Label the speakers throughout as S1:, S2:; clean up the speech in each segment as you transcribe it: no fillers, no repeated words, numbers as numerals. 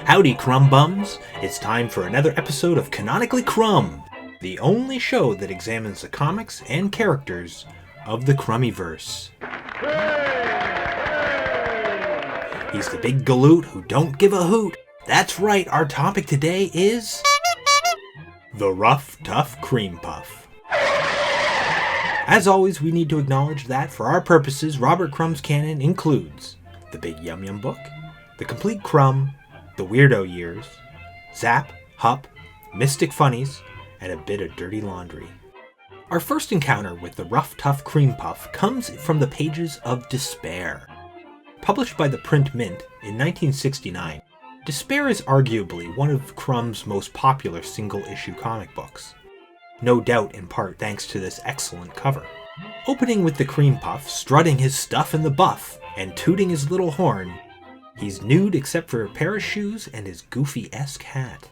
S1: Howdy, Crumb Bums! It's time for another episode of Canonically Crumb, the only show that examines the comics and characters of the Crummy-verse. He's the big galoot who don't give a hoot. That's right, our topic today is the Ruff, Tuff, Creampuff. As always, we need to acknowledge that, for our purposes, R.Crumb's canon includes the Big Yum Yum book, the Complete Crumb, the Weirdo Years, Zap, Hup, Mystic Funnies, and a bit of dirty laundry. Our first encounter with the Ruff, Tuff, Creampuff comes from the pages of Despair. Published by the Print Mint in 1969, Despair is arguably one of Crumb's most popular single-issue comic books. No doubt in part thanks to this excellent cover. Opening with the Creampuff strutting his stuff in the buff and tooting his little horn, he's nude except for a pair of shoes and his goofy-esque hat.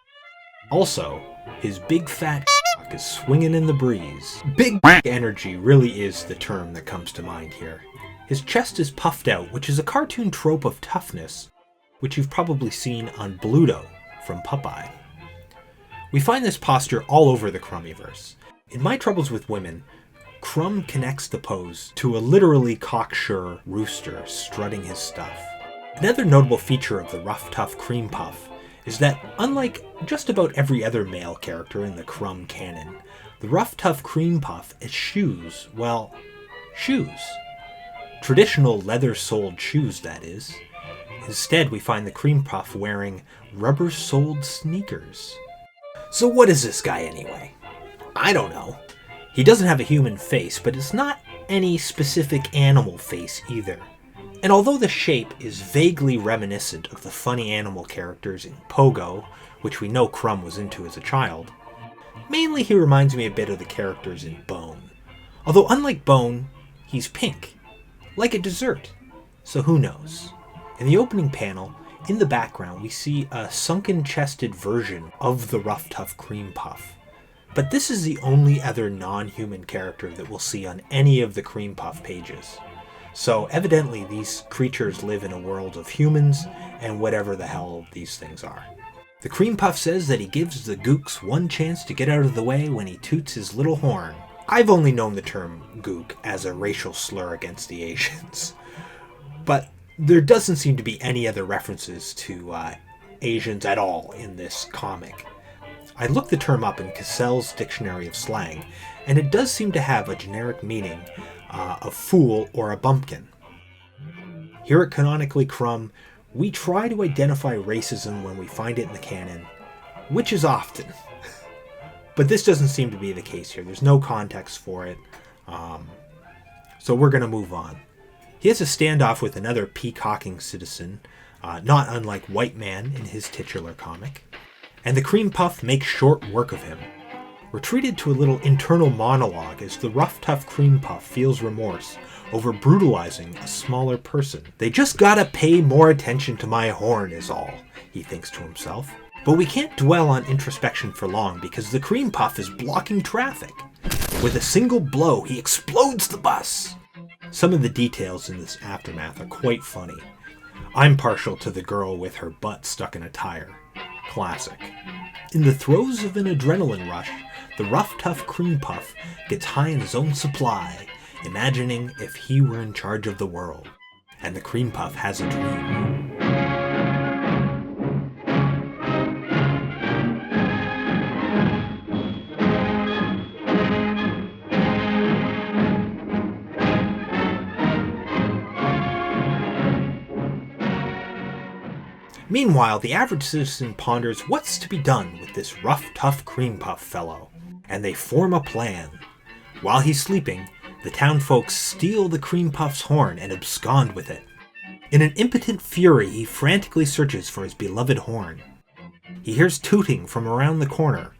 S1: Also, his big fat is swinging in the breeze. Big energy really is the term that comes to mind here. His chest is puffed out, which is a cartoon trope of toughness, which you've probably seen on Bluto from Popeye. We find this posture all over the Crummy-verse. In My Troubles with Women, Crumb connects the pose to a literally cocksure rooster strutting his stuff. Another notable feature of the Ruff, Tuff, Creampuff is that, unlike just about every other male character in the Crumb canon, the Ruff, Tuff, Creampuff eschews, well, shoes. Traditional leather-soled shoes, that is. Instead, we find the Creampuff wearing rubber-soled sneakers. So what is this guy anyway? I don't know. He doesn't have a human face, but it's not any specific animal face either. And although the shape is vaguely reminiscent of the funny animal characters in Pogo, which we know Crumb was into as a child, mainly he reminds me a bit of the characters in Bone. Although unlike Bone, he's pink, like a dessert, so who knows. In the opening panel, in the background, we see a sunken-chested version of the Ruff, Tuff, Creampuff. But this is the only other non-human character that we'll see on any of the Creampuff pages. So evidently these creatures live in a world of humans and whatever the hell these things are. The Creampuff says that he gives the gooks one chance to get out of the way when he toots his little horn. I've only known the term gook as a racial slur against the Asians. But there doesn't seem to be any other references to Asians at all in this comic. I looked the term up in Cassell's Dictionary of Slang, and it does seem to have a generic meaning of fool or a bumpkin. Here at Canonically Crumb, we try to identify racism when we find it in the canon, which is often. But this doesn't seem to be the case here. There's no context for it, so we're going to move on. He has a standoff with another peacocking citizen, not unlike White Man in his titular comic, and the Creampuff makes short work of him. We're treated to a little internal monologue as the Ruff, Tuff, Creampuff feels remorse over brutalizing a smaller person. They just gotta pay more attention to my horn is all, he thinks to himself. But we can't dwell on introspection for long because the Creampuff is blocking traffic. With a single blow, he explodes the bus. Some of the details in this aftermath are quite funny. I'm partial to the girl with her butt stuck in a tire. Classic. In the throes of an adrenaline rush, the Ruff, Tuff, Creampuff gets high in his own supply, imagining if he were in charge of the world. And the Creampuff has a dream. Meanwhile, the average citizen ponders what's to be done with this Ruff, Tuff, Creampuff fellow, and they form a plan. While he's sleeping, the town folks steal the Creampuff's horn and abscond with it. In an impotent fury, he frantically searches for his beloved horn. He hears tooting from around the corner,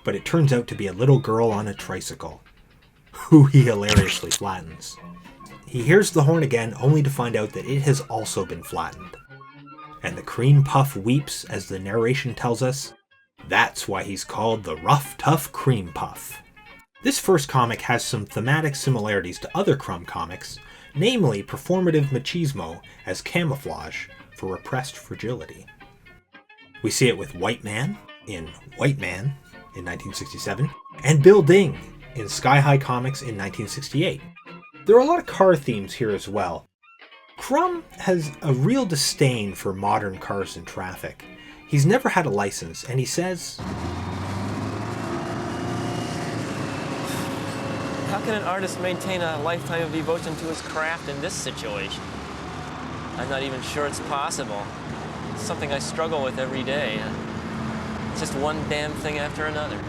S1: but it turns out to be a little girl on a tricycle, who he hilariously flattens. He hears the horn again, only to find out that it has also been flattened. And the Creampuff weeps as the narration tells us, that's why he's called the Ruff, Tuff, Creampuff. This first comic has some thematic similarities to other Crumb comics, namely performative machismo as camouflage, for repressed fragility. We see it with White Man in White Man in 1967, and Bill Ding in Sky High Comics in 1968. There are a lot of car themes here as well. Crumb has a real disdain for modern cars and traffic. He's never had a license, and he says,
S2: "How can an artist maintain a lifetime of devotion to his craft in this situation? I'm not even sure it's possible. It's something I struggle with every day. It's just one damn thing after another."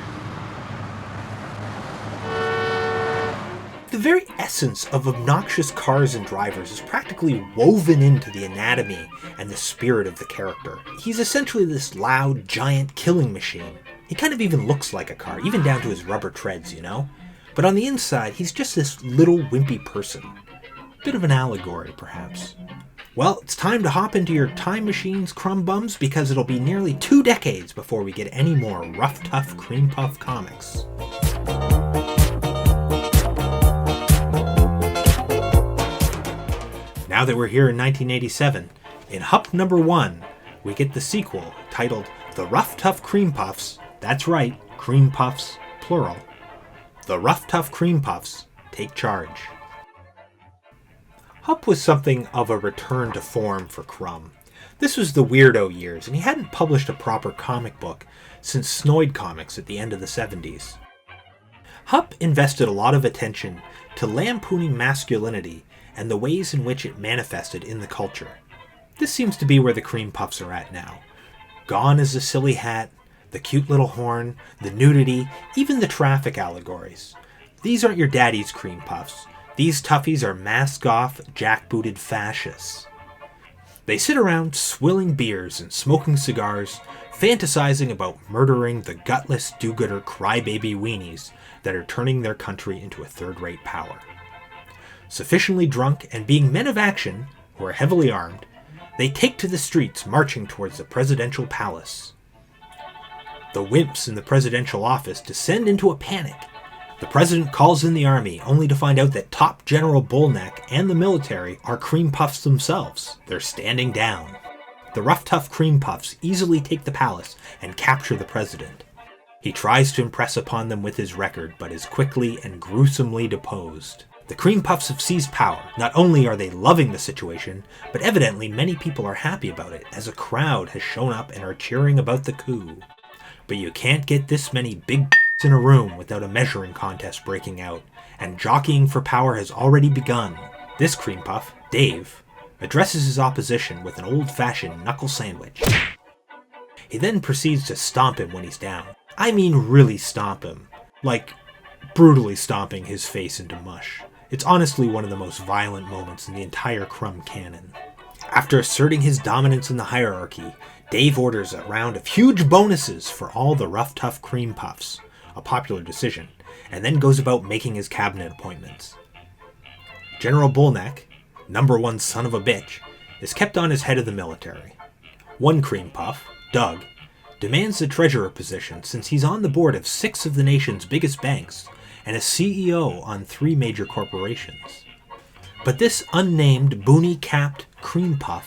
S1: The very essence of obnoxious cars and drivers is practically woven into the anatomy and the spirit of the character. He's essentially this loud, giant killing machine. He kind of even looks like a car, even down to his rubber treads, you know? But on the inside, he's just this little wimpy person. Bit of an allegory, perhaps. Well, it's time to hop into your time machines, crumb bums, because it'll be nearly 2 decades before we get any more Ruff, Tuff, Creampuff comics. Now that we're here in 1987, in Hup number 1, we get the sequel titled The Ruff Tuff Creampuffs. That's right, Creampuffs, plural. The Ruff Tuff Creampuffs take charge. Hup was something of a return to form for Crumb. This was the weirdo years, and he hadn't published a proper comic book since Snoid Comics at the end of the 70s. Hup invested a lot of attention to lampooning masculinity and the ways in which it manifested in the culture. This seems to be where the Creampuffs are at now. Gone is the silly hat, the cute little horn, the nudity, even the traffic allegories. These aren't your daddy's Creampuffs. These toughies are mask-off, jackbooted fascists. They sit around swilling beers and smoking cigars, fantasizing about murdering the gutless do-gooder crybaby weenies that are turning their country into a third-rate power. Sufficiently drunk and being men of action, who are heavily armed, they take to the streets marching towards the presidential palace. The wimps in the presidential office descend into a panic. The president calls in the army, only to find out that Top General Bullneck and the military are Creampuffs themselves. They're standing down. The Ruff Tuff Creampuffs easily take the palace and capture the president. He tries to impress upon them with his record, but is quickly and gruesomely deposed. The Creampuffs have seized power. Not only are they loving the situation, but evidently many people are happy about it, as a crowd has shown up and are cheering about the coup. But you can't get this many big in a room without a measuring contest breaking out, and jockeying for power has already begun. This Creampuff, Dave, addresses his opposition with an old-fashioned knuckle sandwich. He then proceeds to stomp him when he's down. I mean really stomp him. Like, brutally stomping his face into mush. It's honestly one of the most violent moments in the entire Crumb canon. After asserting his dominance in the hierarchy, Dave orders a round of huge bonuses for all the Ruff Tuff Creampuffs, a popular decision, and then goes about making his cabinet appointments. General Bullneck, #1 son of a bitch, is kept on as head of the military. One Creampuff, Doug, demands the treasurer position since he's on the board of 6 of the nation's biggest banks and a CEO on 3 major corporations. But this unnamed, boonie-capped Creampuff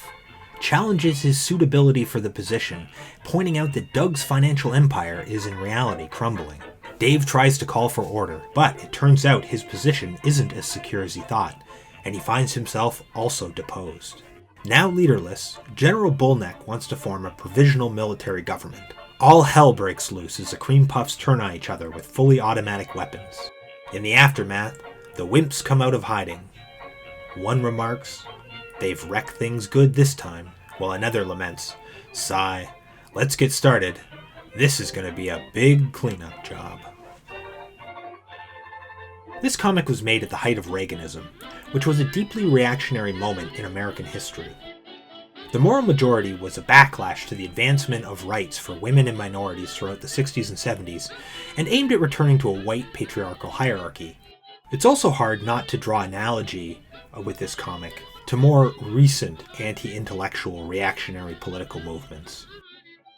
S1: challenges his suitability for the position, pointing out that Doug's financial empire is in reality crumbling. Dave tries to call for order, but it turns out his position isn't as secure as he thought, and he finds himself also deposed. Now leaderless, General Bullneck wants to form a provisional military government. All hell breaks loose as the Creampuffs turn on each other with fully automatic weapons. In the aftermath, the wimps come out of hiding. One remarks, "They've wrecked things good this time," while another laments, "Sigh, let's get started. This is going to be a big cleanup job." This comic was made at the height of Reaganism, which was a deeply reactionary moment in American history. The moral majority was a backlash to the advancement of rights for women and minorities throughout the 60s and 70s, and aimed at returning to a white patriarchal hierarchy. It's also hard not to draw analogy with this comic to more recent anti-intellectual reactionary political movements.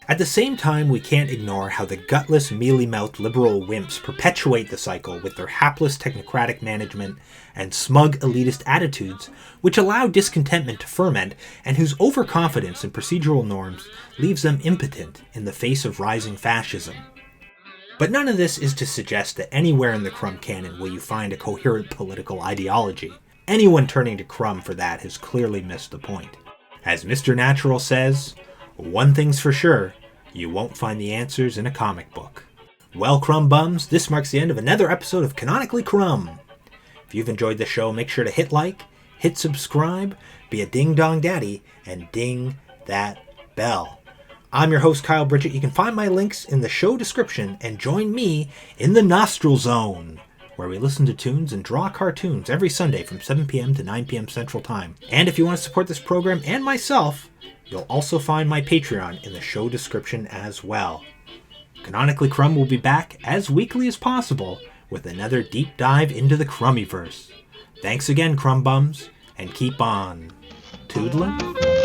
S1: At the same time, we can't ignore how the gutless, mealy-mouthed liberal wimps perpetuate the cycle with their hapless technocratic management and smug elitist attitudes, which allow discontentment to ferment and whose overconfidence in procedural norms leaves them impotent in the face of rising fascism. But none of this is to suggest that anywhere in the Crumb canon will you find a coherent political ideology. Anyone turning to Crumb for that has clearly missed the point. As Mr. Natural says, one thing's for sure, you won't find the answers in a comic book. Well, Crumb Bums, this marks the end of another episode of Canonically Crumb. If you've enjoyed the show, make sure to hit like, hit subscribe, be a ding-dong daddy, and ding that bell. I'm your host, Kyle Bridget. You can find my links in the show description and join me in the Nostril Zone, where we listen to tunes and draw cartoons every Sunday from 7 p.m. to 9 p.m. Central Time. And if you want to support this program and myself, you'll also find my Patreon in the show description as well. Canonically Crumb will be back as weekly as possible with another deep dive into the Crummy-verse. Thanks again, Crumb Bums, and keep on toodling.